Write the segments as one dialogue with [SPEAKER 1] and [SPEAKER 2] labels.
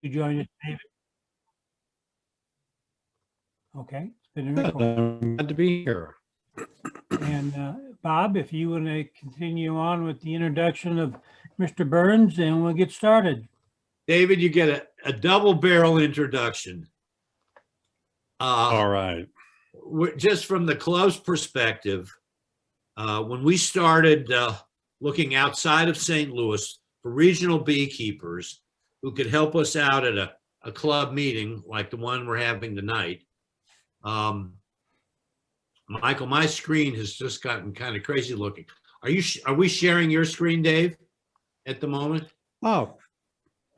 [SPEAKER 1] You join us, David? Okay, it's been recorded.
[SPEAKER 2] I'm glad to be here.
[SPEAKER 1] And Bob, if you want to continue on with the introduction of Mr. Burns, and we'll get started.
[SPEAKER 3] David, you get a double barrel introduction.
[SPEAKER 2] All right.
[SPEAKER 3] Just from the club's perspective, when we started looking outside of St. Louis for regional beekeepers who could help us out at a club meeting like the one we're having tonight, Michael, my screen has just gotten kind of crazy looking. Are we sharing your screen, Dave, at the moment?
[SPEAKER 2] Oh,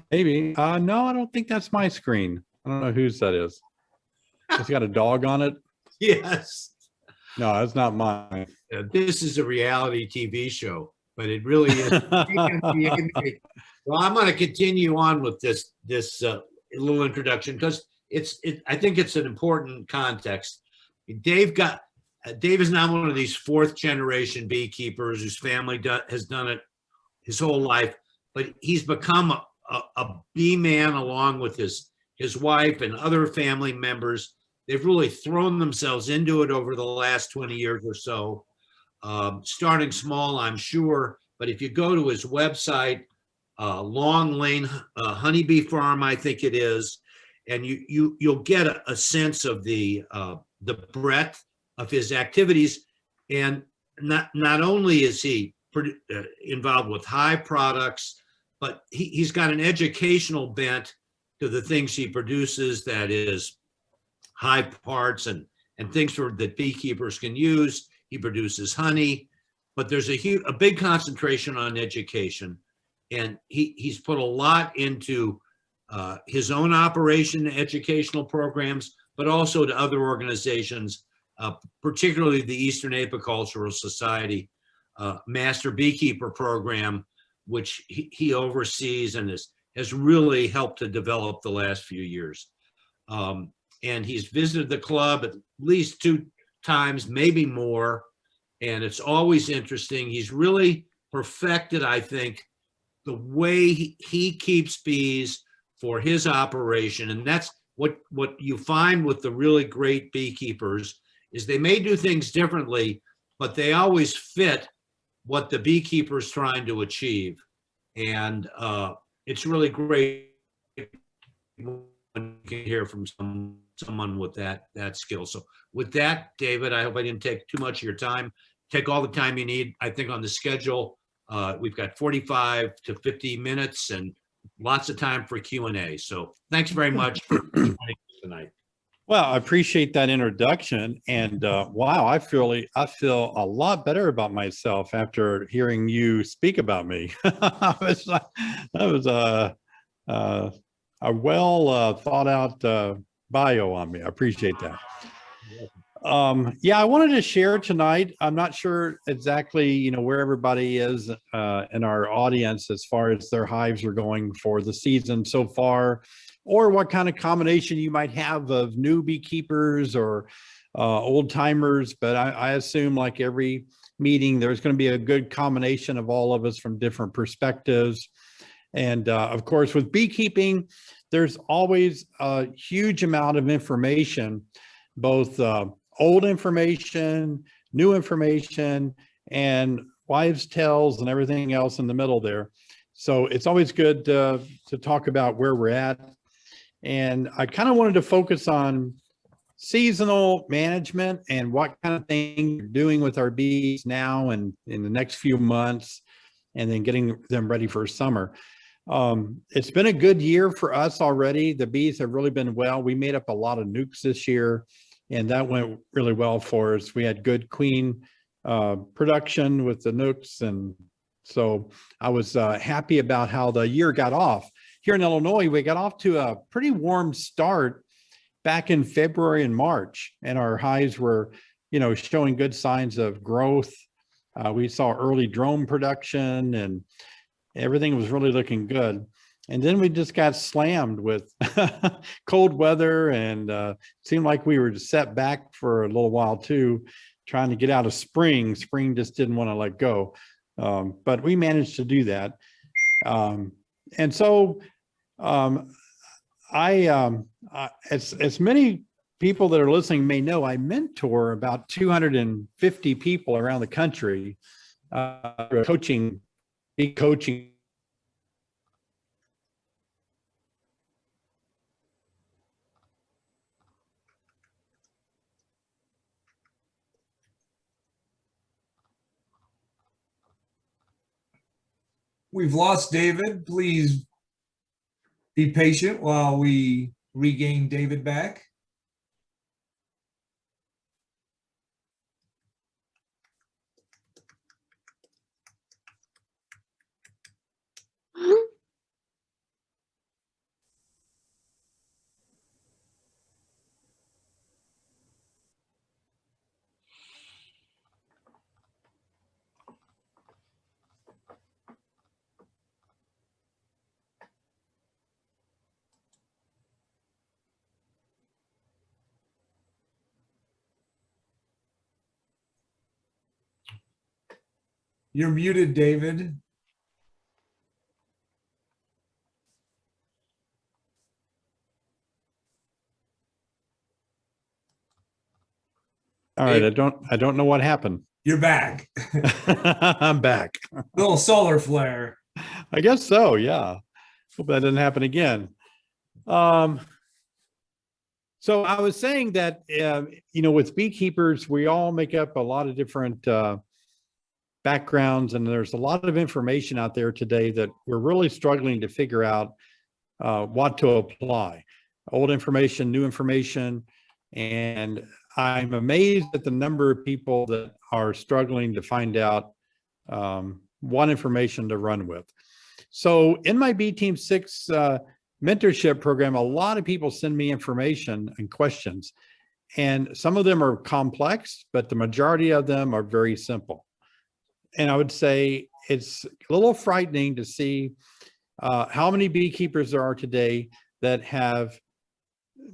[SPEAKER 2] maybe. No, I don't think that's my screen. I don't know whose that is. It's got a dog on it.
[SPEAKER 3] Yes.
[SPEAKER 2] No, that's not mine.
[SPEAKER 3] This is a reality TV show, but it really is. Well, I'm going to continue on with this little introduction because I think it's an important context. Dave is now one of these fourth generation beekeepers whose family has done it his whole life, but he's become a bee man along with his wife and other family members. They've really thrown themselves into it over the last 20 years or so, starting small, I'm sure. But if you go to his website, Long Lane Honeybee Farm, I think it is, and you'll get a sense of the breadth of his activities. And not only is he involved with hive products, but he's got an educational bent to the things he produces, that is hive parts and things that beekeepers can use. He produces honey, but there's a big concentration on education. And he's put a lot into his own operation, educational programs, but also to other organizations, particularly the Eastern Apicultural Society Master Beekeeper Program, which he oversees and has really helped to develop the last few years. And he's visited the club at least 2 times, maybe more, and it's always interesting. He's really perfected, I think, the way he keeps bees for his operation. And that's what you find with the really great beekeepers is they may do things differently, but they always fit what the beekeeper's trying to achieve. And it's really great when you can hear from someone with that skill. So with that, David, I hope I didn't take too much of your time. Take all the time you need. I think on the schedule, we've got 45 to 50 minutes and lots of time for Q&A. So thanks very much for joining us tonight.
[SPEAKER 2] Well, I appreciate that introduction, and wow, I feel a lot better about myself after hearing you speak about me. That was a well thought out bio on me. I appreciate that. Yeah, I wanted to share tonight. I'm not sure exactly, where everybody is in our audience as far as their hives are going for the season so far, or what kind of combination you might have of new beekeepers or old timers. But I assume, like every meeting, there's going to be a good combination of all of us from different perspectives. And of course, with beekeeping, there's always a huge amount of information, both old information, new information, and wives' tales and everything else in the middle there. So it's always good to talk about where we're at. And I kind of wanted to focus on seasonal management and what kind of things we're doing with our bees now and in the next few months, and then getting them ready for summer. It's been a good year for us already. The bees have really been well. We made up a lot of nukes this year, and that went really well for us. We had good queen production with the nukes, and so I was happy about how the year got off. Here in Illinois, we got off to a pretty warm start back in February and March, and our hives were, showing good signs of growth. We saw early drone production, and everything was really looking good. And then we just got slammed with cold weather, and seemed like we were set back for a little while too, trying to get out of spring. Spring just didn't want to let go, but we managed to do that. And so as many people that are listening may know, I mentor about 250 people around the country, coaching.
[SPEAKER 4] We've lost David. Please be patient while we regain David back. You're muted, David.
[SPEAKER 2] All right, I don't know what happened.
[SPEAKER 4] You're back.
[SPEAKER 2] I'm back.
[SPEAKER 4] Little solar flare.
[SPEAKER 2] I guess so, yeah. Hope that doesn't happen again. So I was saying that, with beekeepers, we all make up a lot of different backgrounds, and there's a lot of information out there today that we're really struggling to figure out what to apply. Old information, new information, and I'm amazed at the number of people that are struggling to find out what information to run with. So in my B Team 6 mentorship program, a lot of people send me information and questions, and some of them are complex, but the majority of them are very simple. And I would say it's a little frightening to see how many beekeepers there are today that have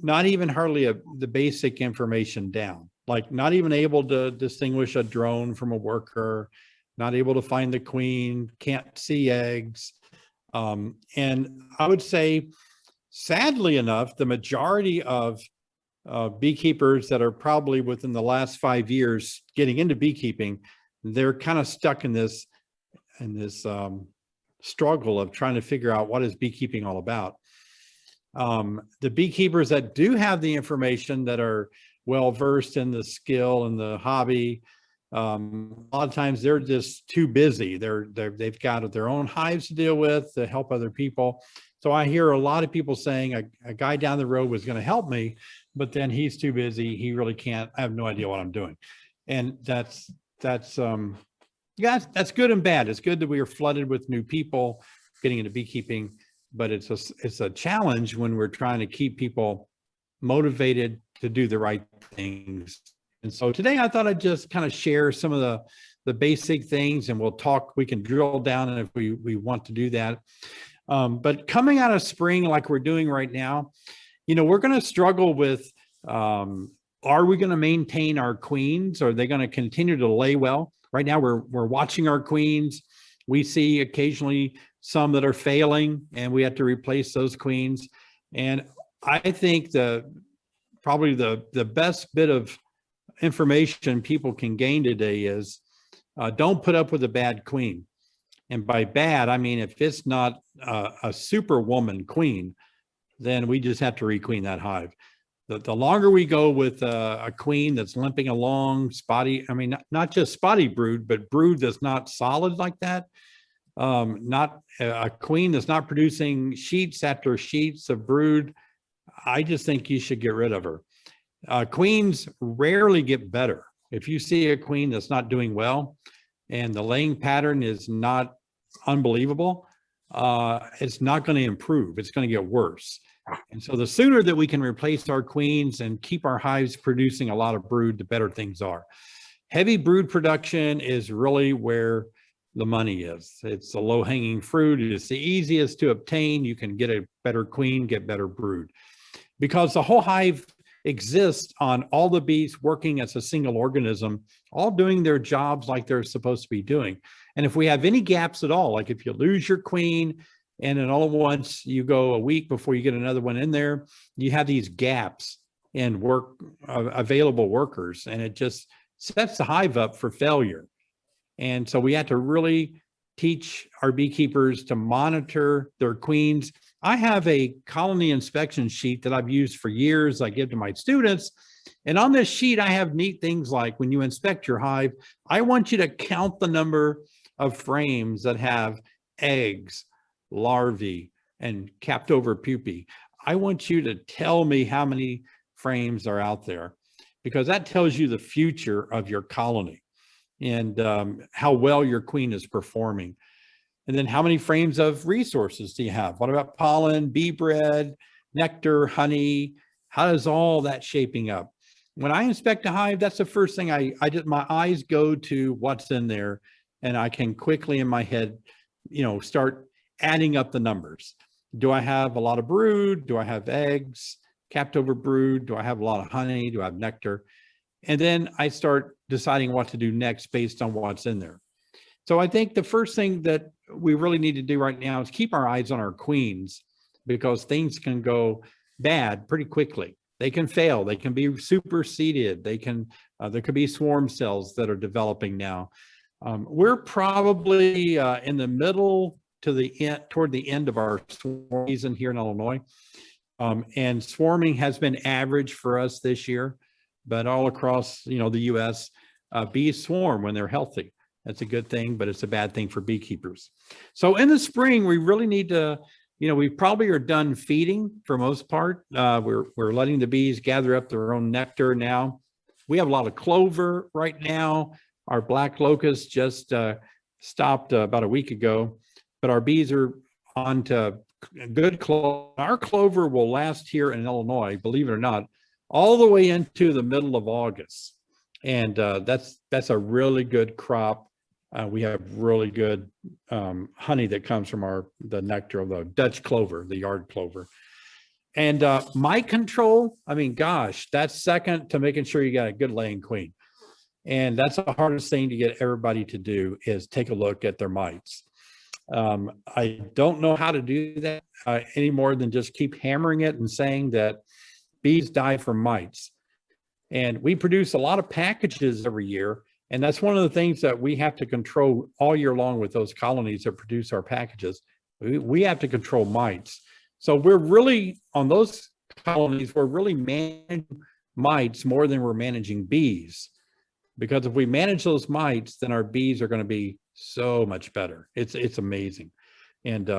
[SPEAKER 2] not even hardly the basic information down, like not even able to distinguish a drone from a worker, not able to find the queen, can't see eggs. And I would say, sadly enough, the majority of beekeepers that are probably within the last 5 years getting into beekeeping, they're kind of stuck in this struggle of trying to figure out what is beekeeping all about. The beekeepers that do have the information, that are well versed in the skill and the hobby, a lot of times they're just too busy. They've got their own hives to deal with to help other people. So I hear a lot of people saying a guy down the road was going to help me, but then he's too busy. He really can't. I have no idea what I'm doing. And that's good and bad. It's good that we are flooded with new people getting into beekeeping, but it's a challenge when we're trying to keep people motivated to do the right things. And so today I thought I'd just kind of share some of the basic things, and we can drill down if we want to do that. But coming out of spring, like we're doing right now, we're going to struggle with, are we going to maintain our queens? Are they going to continue to lay well? Right now we're watching our queens. We see occasionally some that are failing, and we have to replace those queens. And I think probably the best bit of information people can gain today is don't put up with a bad queen. And by bad, I mean, if it's not a superwoman queen, then we just have to requeen that hive. The longer we go with a queen that's limping along, spotty, I mean, not just spotty brood, but brood that's not solid like that, not a queen that's not producing sheets after sheets of brood, I just think you should get rid of her. Queens rarely get better. If you see a queen that's not doing well and the laying pattern is not unbelievable, it's not going to improve. It's going to get worse. And so the sooner that we can replace our queens and keep our hives producing a lot of brood, the better things are. Heavy brood production is really where the money is. It's the low-hanging fruit. It's the easiest to obtain. You can get a better queen, get better brood. Because the whole hive exists on all the bees working as a single organism, all doing their jobs like they're supposed to be doing. And if we have any gaps at all, like if you lose your queen, And then all at once you go a week before you get another one in there, you have these gaps in available workers, and it just sets the hive up for failure. And so we had to really teach our beekeepers to monitor their queens. I have a colony inspection sheet that I've used for years. I give to my students. And on this sheet, I have neat things like when you inspect your hive, I want you to count the number of frames that have eggs, larvae, and capped over pupae. I want you to tell me how many frames are out there, because that tells you the future of your colony and how well your queen is performing. And then how many frames of resources do you have? What about pollen, bee bread, nectar, honey? How is all that shaping up? When I inspect a hive, that's the first thing I did. My eyes go to what's in there, and I can quickly in my head, start adding up the numbers. Do I have a lot of brood? Do I have eggs, capped over brood? Do I have a lot of honey? Do I have nectar? And then I start deciding what to do next based on what's in there. So I think the first thing that we really need to do right now is keep our eyes on our queens, because things can go bad pretty quickly. They can fail. They can be superseded. They can, there could be swarm cells that are developing now. We're probably in the middle to the end, toward the end of our swarm season here in Illinois. And swarming has been average for us this year, but all across, the US, bees swarm when they're healthy. That's a good thing, but it's a bad thing for beekeepers. So in the spring, we really need to, we probably are done feeding for most part. We're letting the bees gather up their own nectar now. We have a lot of clover right now. Our black locust just stopped about a week ago, but our bees are on to good clover. Our clover will last here in Illinois, believe it or not, all the way into the middle of August. And that's a really good crop. We have really good honey that comes from the nectar of the Dutch clover, the yard clover. And mite control, I mean, gosh, that's second to making sure you got a good laying queen. And that's the hardest thing to get everybody to do, is take a look at their mites. I don't know how to do that any more than just keep hammering it and saying that bees die from mites. And we produce a lot of packages every year. And that's one of the things that we have to control all year long with those colonies that produce our packages. We have to control mites. So we're really, on those colonies, we're really managing mites more than we're managing bees. Because if we manage those mites, then our bees are going to be so much better. It's amazing. And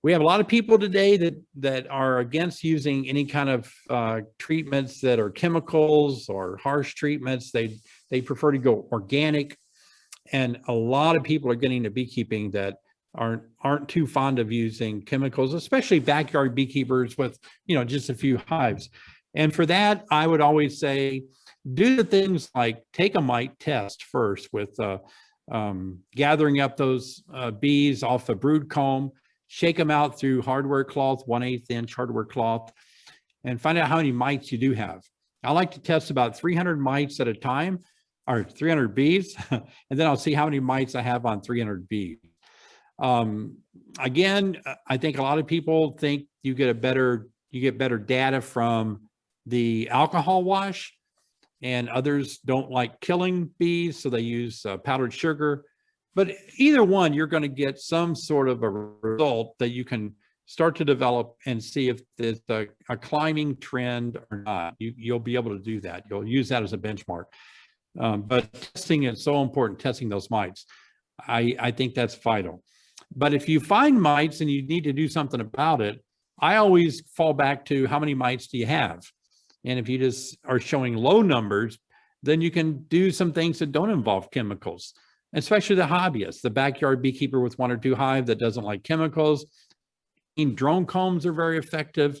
[SPEAKER 2] we have a lot of people today that are against using any kind of treatments that are chemicals or harsh treatments. They prefer to go organic. And a lot of people are getting into beekeeping that aren't too fond of using chemicals, especially backyard beekeepers with, just a few hives. And for that, I would always say, do the things like take a mite test first with gathering up those bees off a brood comb, shake them out through hardware cloth, 1/8 inch hardware cloth, and find out how many mites you do have. I like to test about 300 mites at a time, or 300 bees, and then I'll see how many mites I have on 300 bees. Again, I think a lot of people think you get better data from the alcohol wash, and others don't like killing bees, so they use powdered sugar. But either one, you're going to get some sort of a result that you can start to develop and see if there's a climbing trend or not. You'll be able to do that. You'll use that as a benchmark. But testing is so important, testing those mites. I think that's vital. But if you find mites and you need to do something about it, I always fall back to how many mites do you have? And if you just are showing low numbers, then you can do some things that don't involve chemicals, especially the hobbyist, the backyard beekeeper with 1 or 2 hives that doesn't like chemicals. Drone combs are very effective.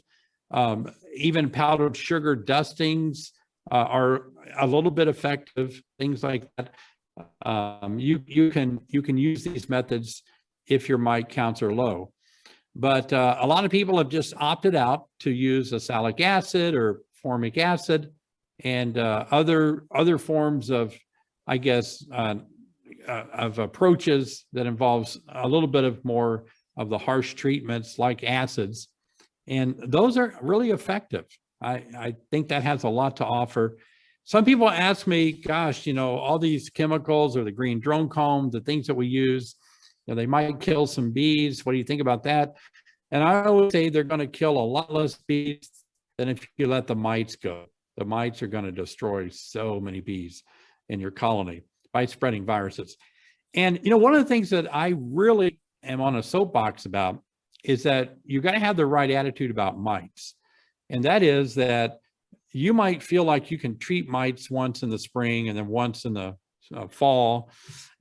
[SPEAKER 2] Even powdered sugar dustings are a little bit effective, things like that. You can use these methods if your mite counts are low. But a lot of people have just opted out to use oxalic acid or formic acid and other forms of, I guess, of approaches that involves a little bit of more of the harsh treatments like acids. And those are really effective. I think that has a lot to offer. Some people ask me, gosh, all these chemicals or the green drone comb, the things that we use, they might kill some bees. What do you think about that? And I always say they're going to kill a lot less bees than if you let the mites go. The mites are going to destroy so many bees in your colony by spreading viruses. And, one of the things that I really am on a soapbox about is that you got to have the right attitude about mites. And that is that you might feel like you can treat mites once in the spring and then once in the fall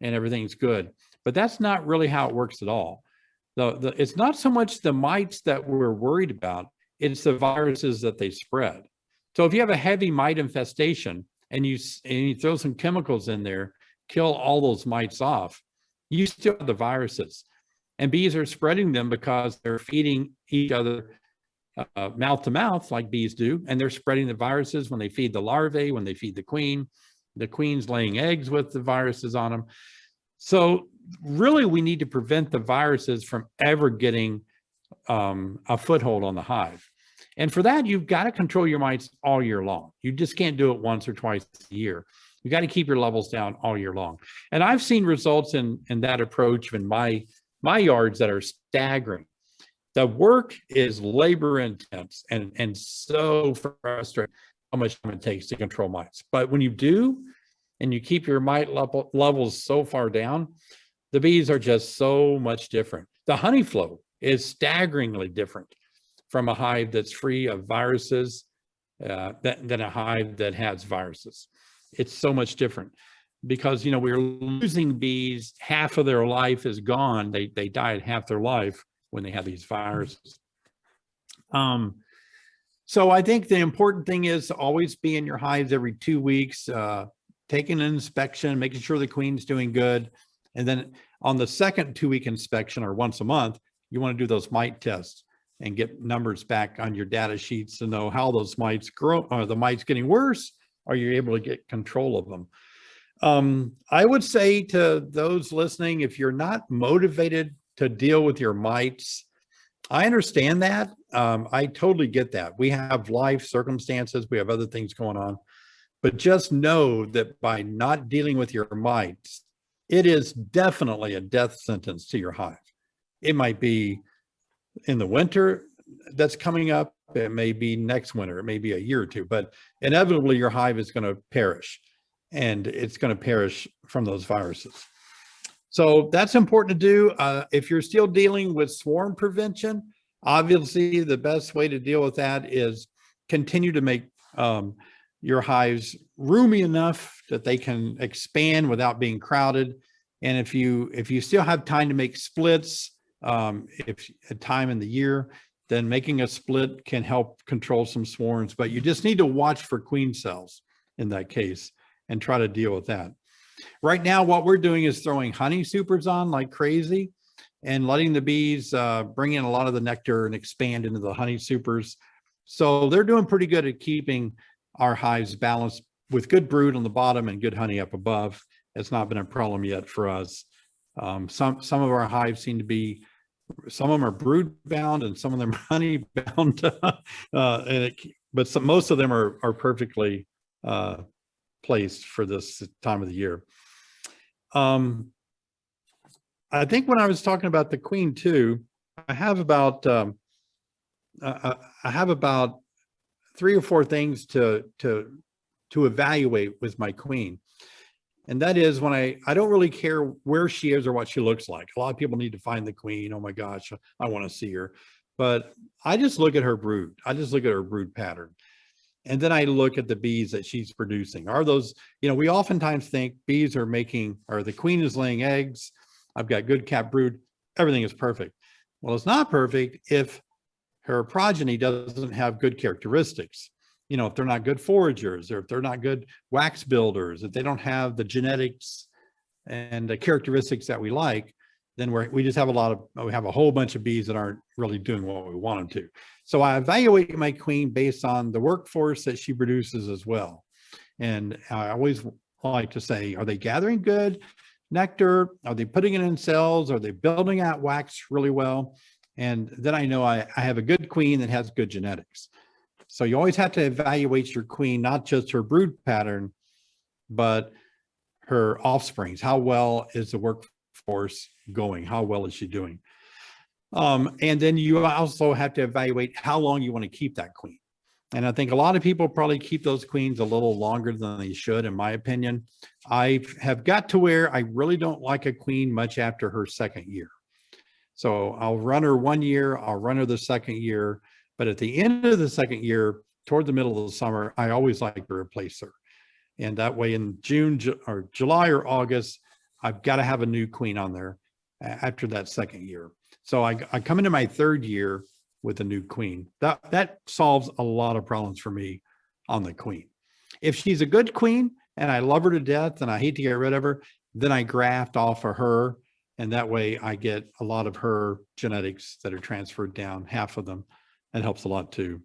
[SPEAKER 2] and everything's good. But that's not really how it works at all. It's not so much the mites that we're worried about, it's the viruses that they spread. So if you have a heavy mite infestation and you throw some chemicals in there, kill all those mites off, you still have the viruses. And bees are spreading them because they're feeding each other mouth to mouth like bees do. And they're spreading the viruses when they feed the larvae, when they feed the queen. The queen's laying eggs with the viruses on them. So really, we need to prevent the viruses from ever getting a foothold on the hive. And for that, you've got to control your mites all year long. You just can't do it once or twice a year. You got to keep your levels down all year long. And I've seen results in that approach in my yards that are staggering. The work is labor intense and so frustrating how much time it takes to control mites. But when you do, and you keep your mite levels so far down, the bees are just so much different. The honey flow is staggeringly different from a hive that's free of viruses than a hive that has viruses. It's so much different because, we're losing bees. Half of their life is gone. They die at half their life when they have these viruses. So I think the important thing is to always be in your hives every 2 weeks, taking an inspection, making sure the queen's doing good. And then on the second 2-week inspection or once a month, you want to do those mite tests and get numbers back on your data sheets to know how those mites grow. Are the mites getting worse? Are you able to get control of them? I would say to those listening, if you're not motivated to deal with your mites, I understand that. I totally get that. We have life circumstances. We have other things going on. But just know that by not dealing with your mites, it is definitely a death sentence to your hive. It might be in the winter that's coming up. It may be next winter. It may be a year or two, but inevitably your hive is going to perish, and it's going to perish from those viruses. So that's important to do. If you're still dealing with swarm prevention, obviously the best way to deal with that is continue to make your hives roomy enough that they can expand without being crowded. And if you still have time to make splits, if a time in the year, then making a split can help control some swarms. But you just need to watch for queen cells in that case and try to deal with that. Right now, what we're doing is throwing honey supers on like crazy and letting the bees bring in a lot of the nectar and expand into the honey supers. So they're doing pretty good at keeping our hives balanced with good brood on the bottom and good honey up above. It's not been a problem yet for us. Some of our hives seem to be, some of them are brood bound and some of them are honey bound. But most of them are perfectly placed for this time of the year. I think when I was talking about the queen too, I have about 3 or 4 things to evaluate with my queen. And that is when I don't really care where she is or what she looks like. A lot of people need to find the queen. Oh my gosh, I want to see her. But I just look at her brood. I just look at her brood pattern. And then I look at the bees that she's producing. Are those, we oftentimes think bees are making, or the queen is laying eggs. I've got good cap brood. Everything is perfect. Well, it's not perfect if her progeny doesn't have good characteristics. If they're not good foragers, or if they're not good wax builders, if they don't have the genetics and the characteristics that we like, then we just have we have a whole bunch of bees that aren't really doing what we want them to. So I evaluate my queen based on the workforce that she produces as well. And I always like to say, are they gathering good? nectar? Are they putting it in cells? Are they building out wax really well? And then I know I have a good queen that has good genetics. So you always have to evaluate your queen, not just her brood pattern, but her offsprings. How well is the workforce going? How well is she doing? And then you also have to evaluate how long you want to keep that queen. And I think a lot of people probably keep those queens a little longer than they should, in my opinion. I have got to where I really don't like a queen much after her second year. So I'll run her 1 year, I'll run her the second year, but at the end of the second year, toward the middle of the summer, I always like to replace her. And that way in June or July or August, I've got to have a new queen on there after that second year. So I come into my third year with a new queen. That solves a lot of problems for me on the queen. If she's a good queen and I love her to death and I hate to get rid of her, then I graft off of her. And that way I get a lot of her genetics that are transferred down, half of them. That helps a lot too.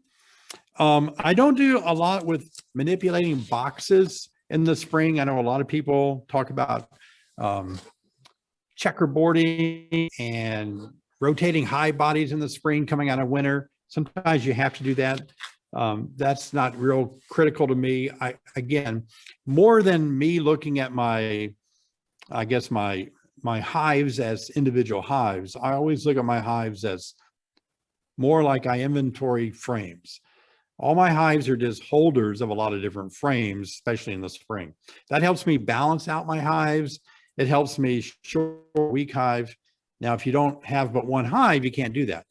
[SPEAKER 2] I don't do a lot with manipulating boxes in the spring. I know a lot of people talk about checkerboarding and rotating hive bodies in the spring coming out of winter. Sometimes you have to do that. That's not real critical to me. Again, more than me looking at my hives as individual hives, I always look at my hives as more like I inventory frames. All my hives are just holders of a lot of different frames, especially in the spring. That helps me balance out my hives. It helps me short, weak hive. Now, if you don't have but one hive, you can't do that.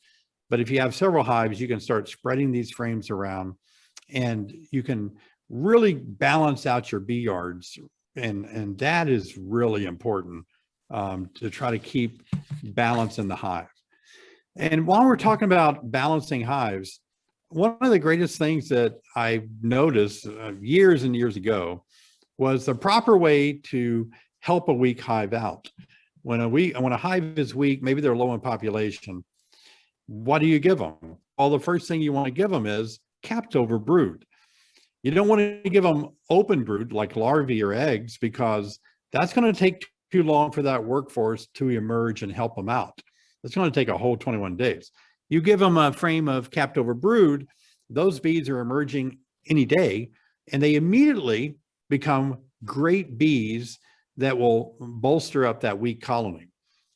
[SPEAKER 2] But if you have several hives, you can start spreading these frames around and you can really balance out your bee yards. And that is really important to try to keep balance in the hive. And while we're talking about balancing hives, one of the greatest things that I noticed years and years ago was the proper way to help a weak hive out. When a hive is weak, maybe they're low in population, what do you give them? Well, the first thing you want to give them is capped over brood. You don't want to give them open brood like larvae or eggs, because that's going to take too long for that workforce to emerge and help them out. It's going to take a whole 21 days. You give them a frame of capped over brood, those bees are emerging any day, and they immediately become great bees that will bolster up that weak colony.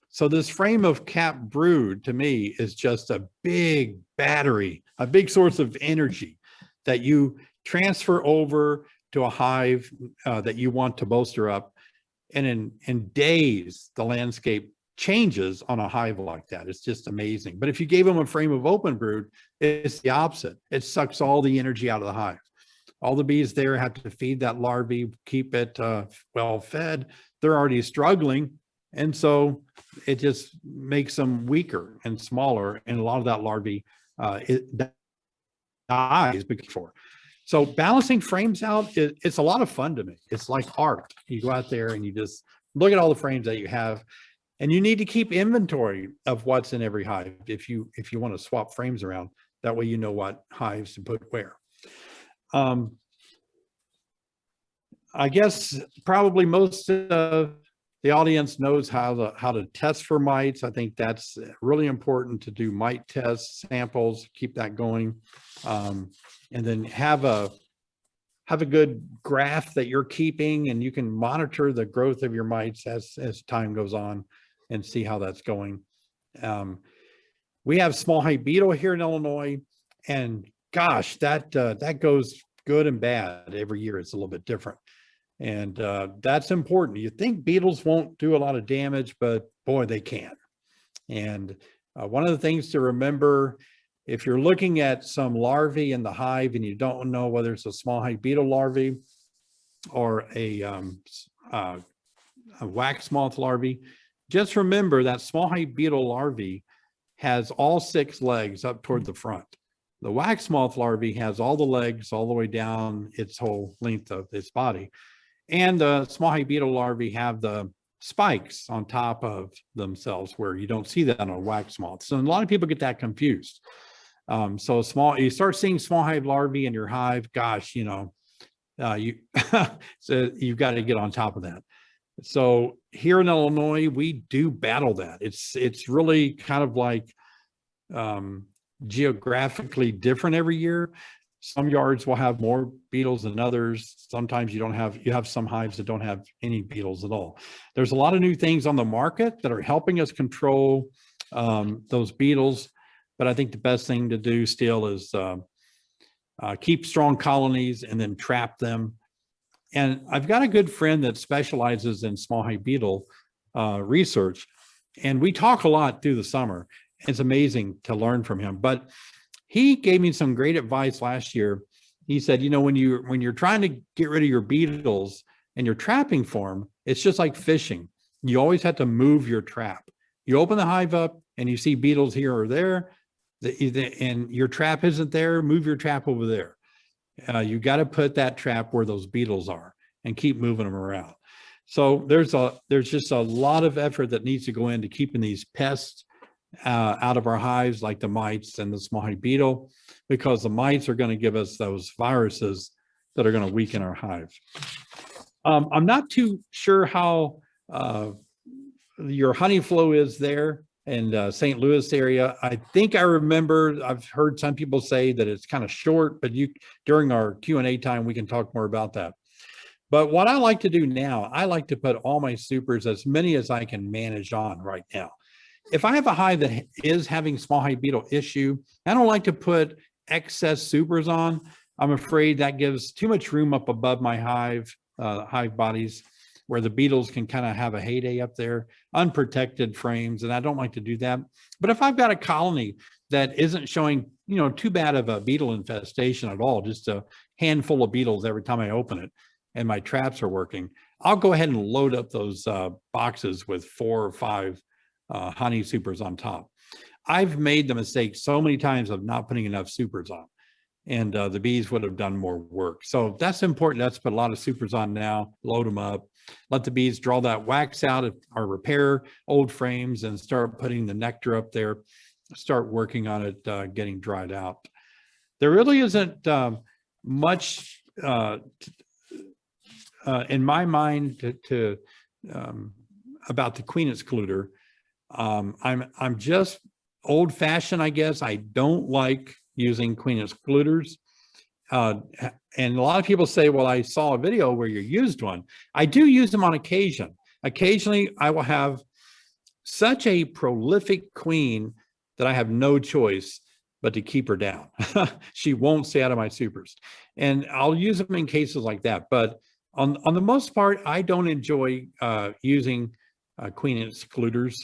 [SPEAKER 2] So this frame of capped brood to me is just a big battery, a big source of energy that you transfer over to a hive that you want to bolster up. And in days, the landscape changes on a hive like that. It's just amazing. But if you gave them a frame of open brood, it's the opposite. It sucks all the energy out of the hive. All the bees there have to feed that larvae, keep it well fed. They're already struggling. And so it just makes them weaker and smaller. And a lot of that larvae it dies before. So balancing frames out, it's a lot of fun to me. It's like art. You go out there and you just look at all the frames that you have, and you need to keep inventory of what's in every hive if you want to swap frames around. That way you know what hives to put where. I guess probably most of the audience knows how to test for mites. I think that's really important to do mite tests, samples, keep that going, and then have a good graph that you're keeping, and you can monitor the growth of your mites as time goes on and see how that's going. We have small hive beetle here in Illinois, and gosh, that goes good and bad every year. It's a little bit different. And that's important. You think beetles won't do a lot of damage, but boy, they can. And one of the things to remember, if you're looking at some larvae in the hive and you don't know whether it's a small hive beetle larvae or a wax moth larvae, just remember that small hive beetle larvae has all 6 legs up toward the front. The wax moth larvae has all the legs all the way down its whole length of its body. And the small hive beetle larvae have the spikes on top of themselves, where you don't see that on a wax moth. So a lot of people get that confused. So you start seeing small hive larvae in your hive, gosh, so you've got to get on top of that. So here in Illinois, we do battle that. It's really kind of like geographically different every year. Some yards will have more beetles than others. Sometimes you have some hives that don't have any beetles at all. There's a lot of new things on the market that are helping us control those beetles. But I think the best thing to do still is keep strong colonies and then trap them. And I've got a good friend that specializes in small hive beetle research, and we talk a lot through the summer. It's amazing to learn from him. But he gave me some great advice last year. He said, you know, when you're trying to get rid of your beetles and you're trapping for them, it's just like fishing. You always have to move your trap. You open the hive up and you see beetles here or there, and your trap isn't there, move your trap over there. You got to put that trap where those beetles are and keep moving them around. So there's just a lot of effort that needs to go into keeping these pests out of our hives, like the mites and the small hive beetle, because the mites are going to give us those viruses that are going to weaken our hives. I'm not too sure how your honey flow is there in St. Louis area. I think I remember, I've heard some people say that it's kind of short, but during our Q&A time, we can talk more about that. But what I like to do now, I like to put all my supers, as many as I can manage on right now. If I have a hive that is having small hive beetle issue, I don't like to put excess supers on. I'm afraid that gives too much room up above my hive bodies, where the beetles can kind of have a heyday up there, unprotected frames, and I don't like to do that. But if I've got a colony that isn't showing, you know, too bad of a beetle infestation at all, just a handful of beetles every time I open it, and my traps are working, I'll go ahead and load up those boxes with 4 or 5 honey supers on top. I've made the mistake so many times of not putting enough supers on, and the bees would have done more work. So that's important. Let's put a lot of supers on now, load them up, let the bees draw that wax out or repair old frames and start putting the nectar up there, start working on it, getting dried out. There really isn't much in my mind about the queen excluder. I'm just old fashioned, I guess. I don't like using queen excluders. And a lot of people say, well, I saw a video where you used one. I do use them on occasion. Occasionally, I will have such a prolific queen that I have no choice but to keep her down. She won't stay out of my supers. And I'll use them in cases like that. But on the most part, I don't enjoy using queen excluders.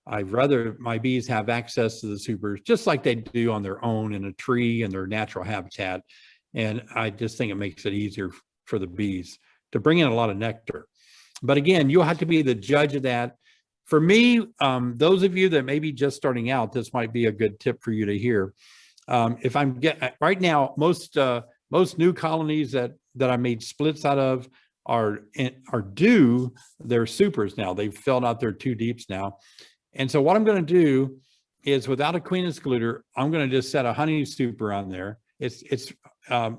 [SPEAKER 2] I'd rather my bees have access to the supers just like they do on their own in a tree in their natural habitat. And I just think it makes it easier for the bees to bring in a lot of nectar. But again, you'll have to be the judge of that. For me, those of you that may be just starting out, this might be a good tip for you to hear. If I'm right now, most new colonies that I made splits out of are due their supers now. They've filled out their 2 deeps now. And so what I'm going to do is, without a queen excluder, I'm going to just set a honey super on there.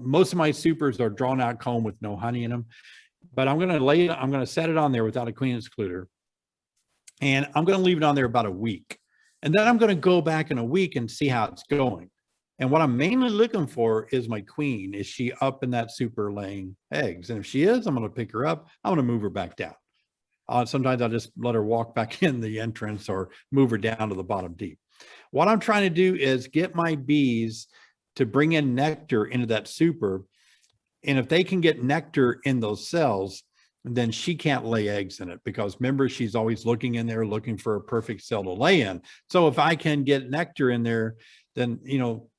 [SPEAKER 2] Most of my supers are drawn out comb with no honey in them, but I'm going to set it on there without a queen excluder. And I'm going to leave it on there about a week. And then I'm going to go back in a week and see how it's going. And what I'm mainly looking for is my queen. Is she up in that super laying eggs? And if she is, I'm going to pick her up. I'm going to move her back down. Sometimes I'll just let her walk back in the entrance or move her down to the bottom deep. What I'm trying to do is get my bees to bring in nectar into that super. And if they can get nectar in those cells, then she can't lay eggs in it, because remember, she's always looking in there, looking for a perfect cell to lay in. So if I can get nectar in there, then, you know,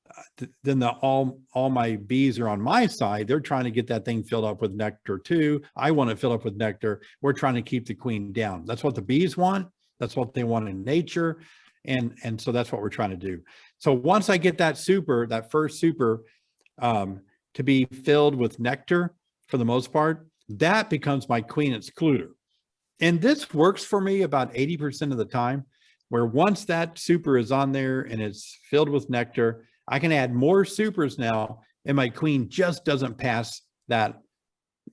[SPEAKER 2] then all my bees are on my side. They're trying to get that thing filled up with nectar too. I want to fill up with nectar. We're trying to keep the queen down. That's what the bees want. That's what they want in nature. And so that's what we're trying to do. So once I get that super, that first super, to be filled with nectar for the most part, that becomes my queen excluder. And this works for me about 80% of the time, where once that super is on there and it's filled with nectar, I can add more supers now, and my queen just doesn't pass that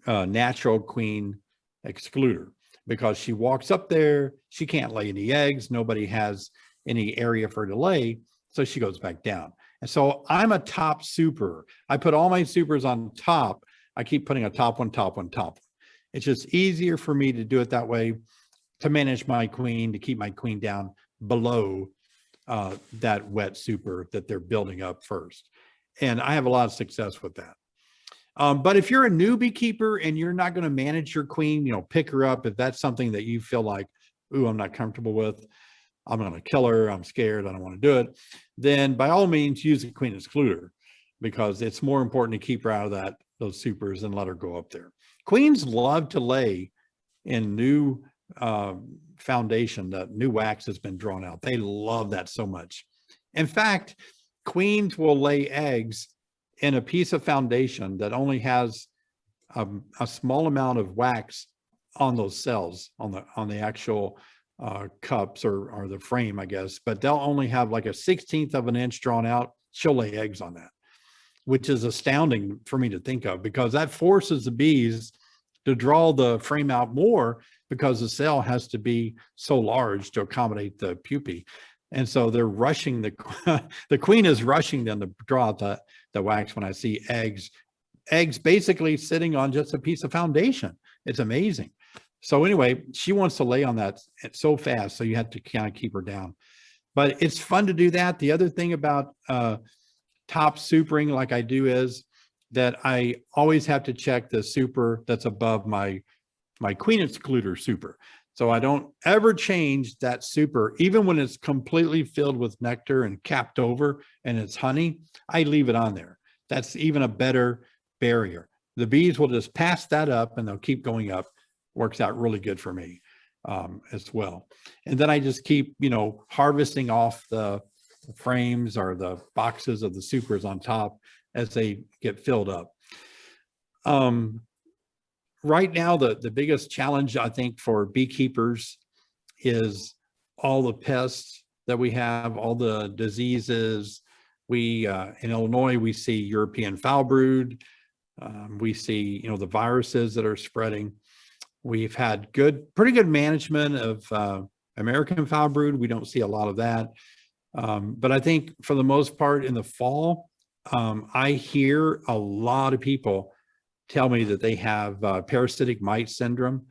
[SPEAKER 2] natural queen excluder. because she walks up there, she can't lay any eggs. Nobody has any area for her to lay. So she goes back down. And so I'm a top super. I put all my supers on top. I keep putting a top one, top one, top one. It's just easier for me to do it that way, to manage my queen, to keep my queen down below that wet super that they're building up first. And I have a lot of success with that. But if you're a new beekeeper and you're not going to manage your queen, pick her up. If that's something that you feel like, ooh, I'm not comfortable with, I'm going to kill her, I'm scared, I don't want to do it, then by all means use a queen excluder, because it's more important to keep her out of those supers and let her go up there. Queens love to lay in new foundation, that new wax has been drawn out. They love that so much. In fact, queens will lay eggs in a piece of foundation that only has a small amount of wax on those cells, on the actual cups or the frame, I guess, but they'll only have like a 1/16 of an inch drawn out. She'll lay eggs on that, which is astounding for me to think of, because that forces the bees to draw the frame out more, because the cell has to be so large to accommodate the pupae. And so they're rushing the queen is rushing them to draw out the wax when I see eggs basically sitting on just a piece of foundation. It's amazing. So anyway, she wants to lay on that so fast, so you have to kind of keep her down. But it's fun to do that. The other thing about top supering like I do is that I always have to check the super that's above my queen excluder super. So I don't ever change that super, even when it's completely filled with nectar and capped over and it's honey, I leave it on there. That's even a better barrier. The bees will just pass that up and they'll keep going up. Works out really good for me as well. And then I just keep, harvesting off the frames or the boxes of the supers on top as they get filled up. Right now, the biggest challenge, I think, for beekeepers is all the pests that we have, all the diseases. We, in Illinois, we see European foul brood. We see, the viruses that are spreading. We've had pretty good management of American foul brood. We don't see a lot of that. But I think for the most part in the fall, I hear a lot of people tell me that they have parasitic mite syndrome.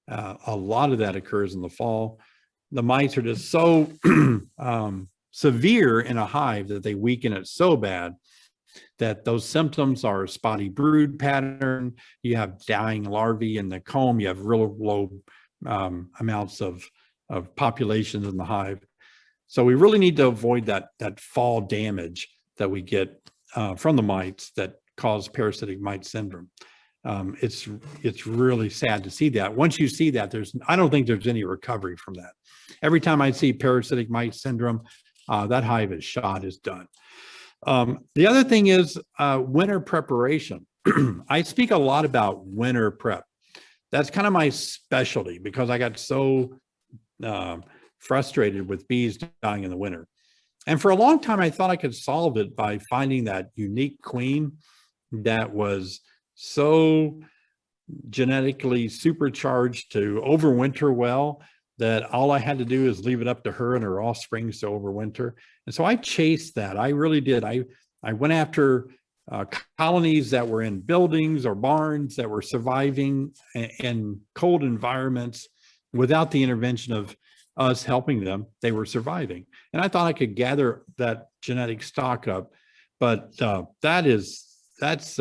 [SPEAKER 2] A lot of that occurs in the fall. The mites are just so severe in a hive that they weaken it so bad that those symptoms are spotty brood pattern. You have dying larvae in the comb. You have real low amounts of populations in the hive. So we really need to avoid that fall damage that we get from the mites that cause parasitic mite syndrome. It's really sad to see that. Once you see that, I don't think there's any recovery from that. Every time I see parasitic mite syndrome, that hive is shot, is done. The other thing is winter preparation. I speak a lot about winter prep. That's kind of my specialty, because I got so frustrated with bees dying in the winter. And for a long time, I thought I could solve it by finding that unique queen that was so genetically supercharged to overwinter well, that all I had to do is leave it up to her and her offsprings to overwinter. And so I chased that. I really did. I went after colonies that were in buildings or barns that were surviving in cold environments without the intervention of us helping them. They were surviving. And I thought I could gather that genetic stock up, but that's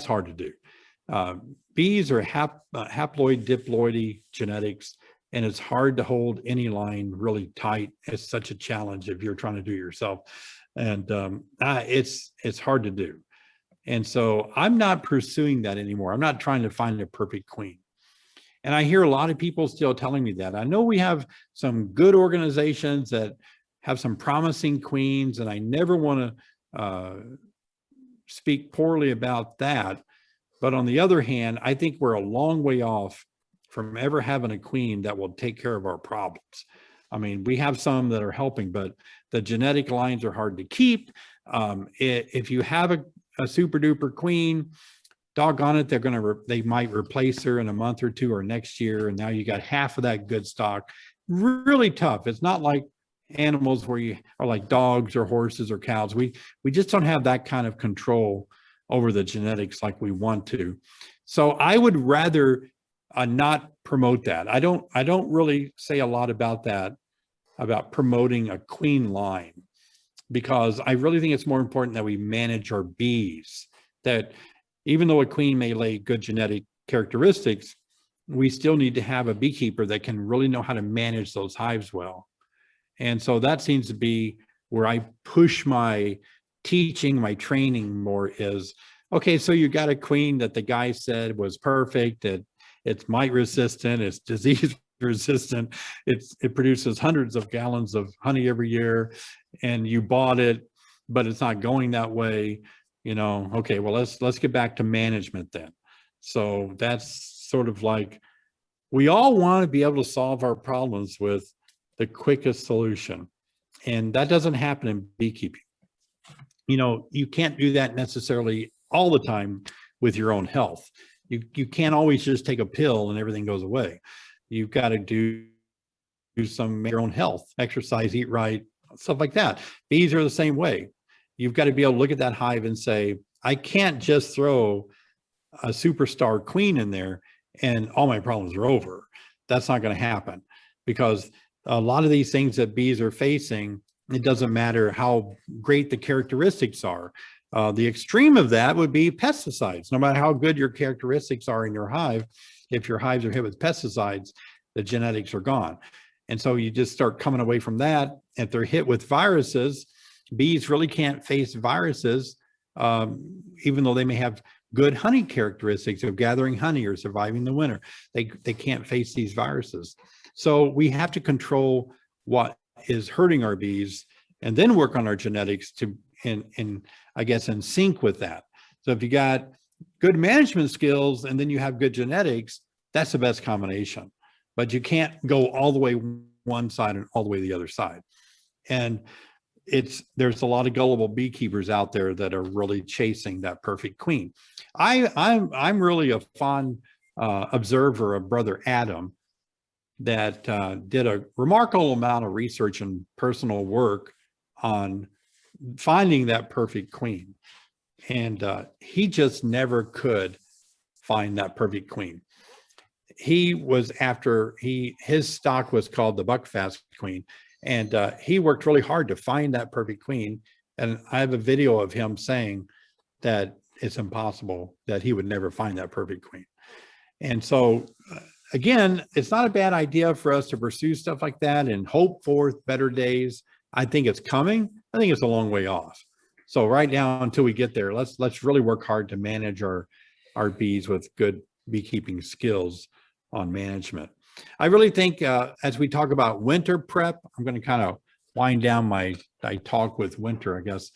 [SPEAKER 2] hard to do. Bees are haploid diploidy genetics, and it's hard to hold any line really tight. It's such a challenge if you're trying to do it yourself. And it's hard to do. And so I'm not pursuing that anymore. I'm not trying to find a perfect queen. And I hear a lot of people still telling me that. I know we have some good organizations that have some promising queens, and I never want to speak poorly about that. But on the other hand, I think we're a long way off from ever having a queen that will take care of our problems. I mean, we have some that are helping, but the genetic lines are hard to keep. If you have a super duper queen, doggone it, they might replace her in a month or two or next year. And now you got half of that good stock. Really tough. It's not like animals where you are like dogs or horses or cows. We just don't have that kind of control over the genetics like we want to. So I would rather not promote that. I don't really say a lot about that, about promoting a queen line, because I really think it's more important that we manage our bees, that even though a queen may lay good genetic characteristics, we still need to have a beekeeper that can really know how to manage those hives well. And so that seems to be where I push my teaching, my training more is, okay, so you got a queen that the guy said was perfect, that it's mite resistant, it's disease resistant, it produces hundreds of gallons of honey every year, and you bought it, but it's not going that way. Okay, well, let's get back to management then. So that's sort of like, we all want to be able to solve our problems with the quickest solution. And that doesn't happen in beekeeping. You can't do that necessarily all the time with your own health. You can't always just take a pill and everything goes away. You've got to do some your own health, exercise, eat right, stuff like that. Bees are the same way. You've got to be able to look at that hive and say, I can't just throw a superstar queen in there and all my problems are over. That's not going to happen, because a lot of these things that bees are facing, it doesn't matter how great the characteristics are. The extreme of that would be pesticides. No matter how good your characteristics are in your hive, if your hives are hit with pesticides, the genetics are gone. And so you just start coming away from that. If they're hit with viruses, bees really can't face viruses, even though they may have good honey characteristics of gathering honey or surviving the winter. They can't face these viruses. So we have to control what is hurting our bees and then work on our genetics to, I guess, in sync with that. So if you got good management skills and then you have good genetics, that's the best combination. But you can't go all the way one side and all the way the other side. And there's a lot of gullible beekeepers out there that are really chasing that perfect queen. I'm really a fond observer of Brother Adam, that did a remarkable amount of research and personal work on finding that perfect queen. And he just never could find that perfect queen. He was his stock was called the Buckfast Queen. And he worked really hard to find that perfect queen. And I have a video of him saying that it's impossible, that he would never find that perfect queen. And so, again, it's not a bad idea for us to pursue stuff like that and hope for better days. I think it's coming. I think it's a long way off. So right now, until we get there, let's really work hard to manage our bees with good beekeeping skills on management. I really think as we talk about winter prep, I'm going to kind of wind down my talk with winter, I guess.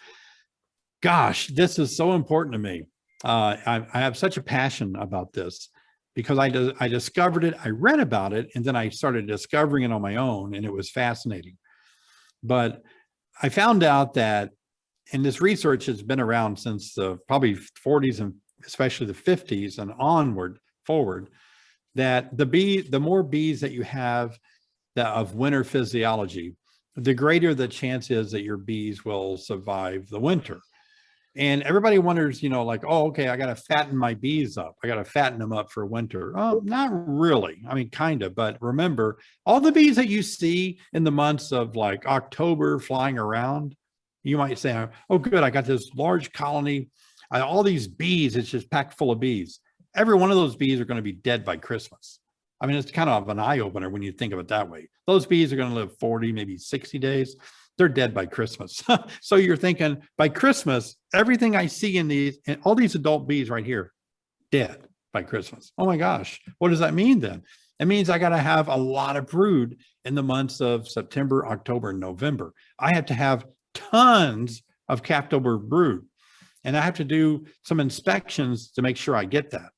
[SPEAKER 2] Gosh, this is so important to me. I have such a passion about this because I discovered it, I read about it, and then I started discovering it on my own, and it was fascinating. But I found out that, and this research has been around since the probably 40s and especially the 50s and forward, that the more bees that you have of winter physiology, the greater the chance is that your bees will survive the winter. And everybody wonders, like, oh, okay, I got to fatten my bees up. I got to fatten them up for winter. Oh, not really. I mean, kind of. But remember, all the bees that you see in the months of like October flying around, you might say, oh, good, I got this large colony. All these bees, it's just packed full of bees. Every one of those bees are going to be dead by Christmas. I mean, it's kind of an eye opener when you think of it that way. Those bees are going to live 40, maybe 60 days. They're dead by Christmas. So you're thinking by Christmas, everything I see in these, and all these adult bees right here, dead by Christmas. Oh my gosh. What does that mean then? It means I got to have a lot of brood in the months of September, October, and November. I have to have tons of capped over brood. And I have to do some inspections to make sure I get that.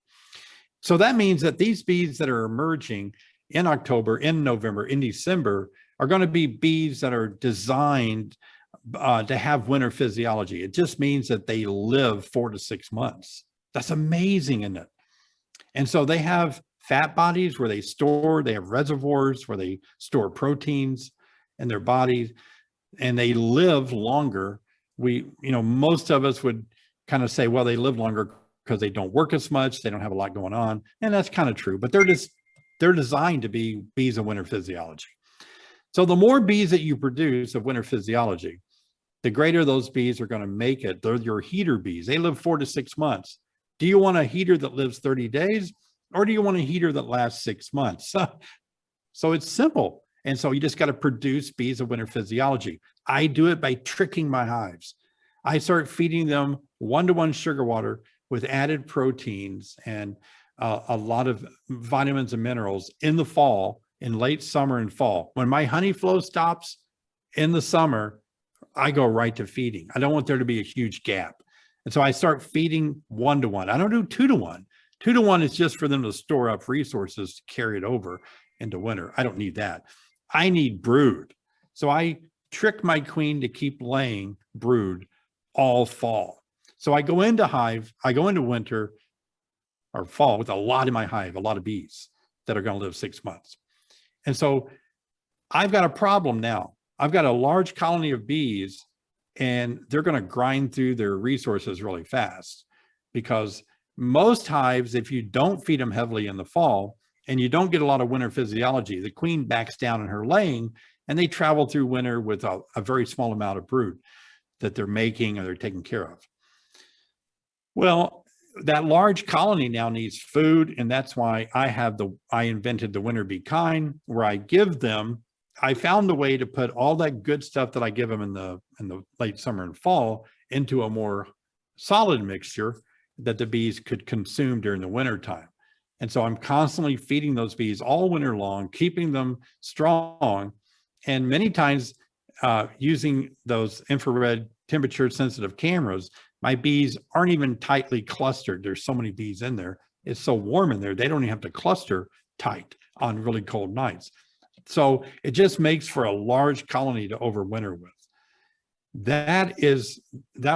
[SPEAKER 2] So that means that these bees that are emerging in October, in November, in December are going to be bees that are designed to have winter physiology. It just means that they live 4 to 6 months. That's amazing, isn't it? And so they have fat bodies where they have reservoirs where they store proteins in their bodies, and they live longer. Most of us would kind of say, well, they live longer because they don't work as much, they don't have a lot going on. And that's kind of true, but they're designed to be bees of winter physiology. So the more bees that you produce of winter physiology, the greater those bees are going to make it. They're your heater bees. They live 4 to 6 months. Do you want a heater that lives 30 days? Or do you want a heater that lasts 6 months? So it's simple. And so you just got to produce bees of winter physiology. I do it by tricking my hives. I start feeding them 1-to-1 sugar water with added proteins and a lot of vitamins and minerals in the fall, in late summer and fall. When my honey flow stops in the summer, I go right to feeding. I don't want there to be a huge gap. And so I start feeding 1-to-1. I don't do 2-to-1. 2-to-1 is just for them to store up resources to carry it over into winter. I don't need that. I need brood. So I trick my queen to keep laying brood all fall. So I go into winter or fall with a lot in my hive, a lot of bees that are going to live 6 months. And so I've got a problem now. I've got a large colony of bees, and they're going to grind through their resources really fast, because most hives, if you don't feed them heavily in the fall and you don't get a lot of winter physiology, the queen backs down in her laying and they travel through winter with a very small amount of brood that they're making or they're taking care of. Well, that large colony now needs food, and that's why I invented the winter bee kind, where I found a way to put all that good stuff that I give them in the late summer and fall into a more solid mixture that the bees could consume during the winter time. And so I'm constantly feeding those bees all winter long, keeping them strong, and many times using those infrared temperature sensitive cameras. My bees aren't even tightly clustered. There's so many bees in there. It's so warm in there, they don't even have to cluster tight on really cold nights. So it just makes for a large colony to overwinter with. That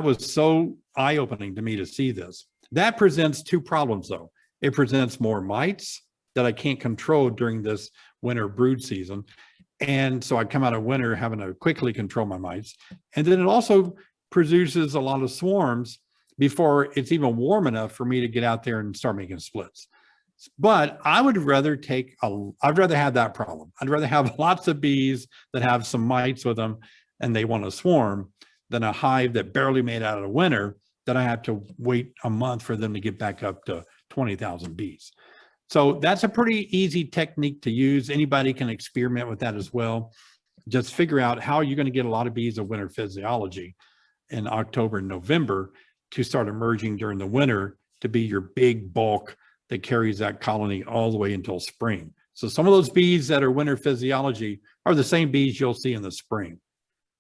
[SPEAKER 2] was so eye-opening to me to see this. That presents 2 problems though. It presents more mites that I can't control during this winter brood season. And so I come out of winter having to quickly control my mites. And then it also produces a lot of swarms before it's even warm enough for me to get out there and start making splits. But I would rather I'd rather have that problem. I'd rather have lots of bees that have some mites with them and they want to swarm than a hive that barely made out of winter that I have to wait a month for them to get back up to 20,000 bees. So that's a pretty easy technique to use. Anybody can experiment with that as well. Just figure out how you're going to get a lot of bees of winter physiology in October and November to start emerging during the winter to be your big bulk that carries that colony all the way until spring. So some of those bees that are winter physiology are the same bees you'll see in the spring.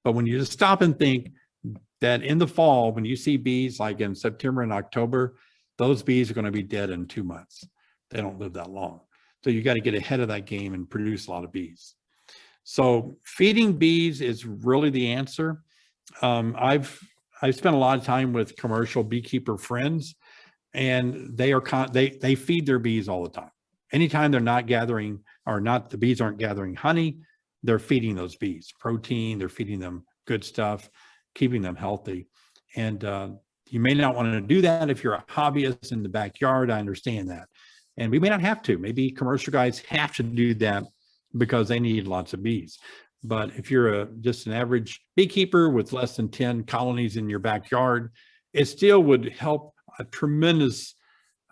[SPEAKER 2] But when you just stop and think that in the fall, when you see bees like in September and October, those bees are going to be dead in 2 months. They don't live that long. So you got to get ahead of that game and produce a lot of bees. So feeding bees is really the answer. I've spent a lot of time with commercial beekeeper friends, and they feed their bees all the time. Anytime they're not gathering the bees aren't gathering honey, they're feeding those bees protein, they're feeding them good stuff, keeping them healthy. And you may not want to do that if you're a hobbyist in the backyard. I understand that. And we may not have to. Maybe commercial guys have to do that because they need lots of bees. But if you're just an average beekeeper with less than 10 colonies in your backyard, it still would help a tremendous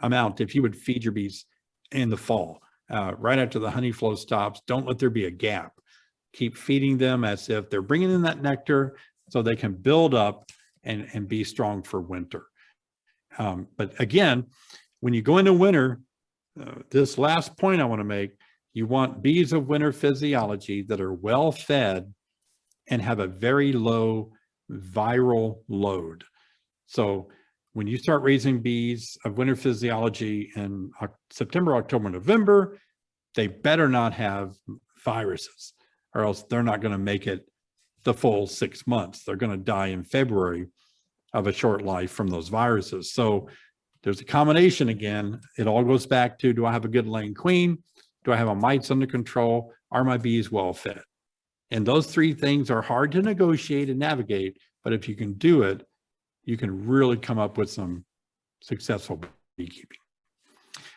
[SPEAKER 2] amount if you would feed your bees in the fall, right after the honey flow stops. Don't let there be a gap. Keep feeding them as if they're bringing in that nectar so they can build up and be strong for winter. But again, when you go into winter, this last point I want to make, you want bees of winter physiology that are well fed and have a very low viral load. So when you start raising bees of winter physiology in September, October, November, they better not have viruses, or else they're not going to make it the full 6 months. They're going to die in February of a short life from those viruses. So there's a combination again. It all goes back to, do I have a good laying queen? Do I have my mites under control? Are my bees well fed? And those three things are hard to negotiate and navigate, but if you can do it, you can really come up with some successful beekeeping.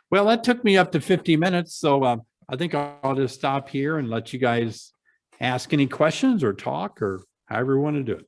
[SPEAKER 2] Well, that took me up to 50 minutes. So I think I'll just stop here and let you guys ask any questions or talk or however you want to do it.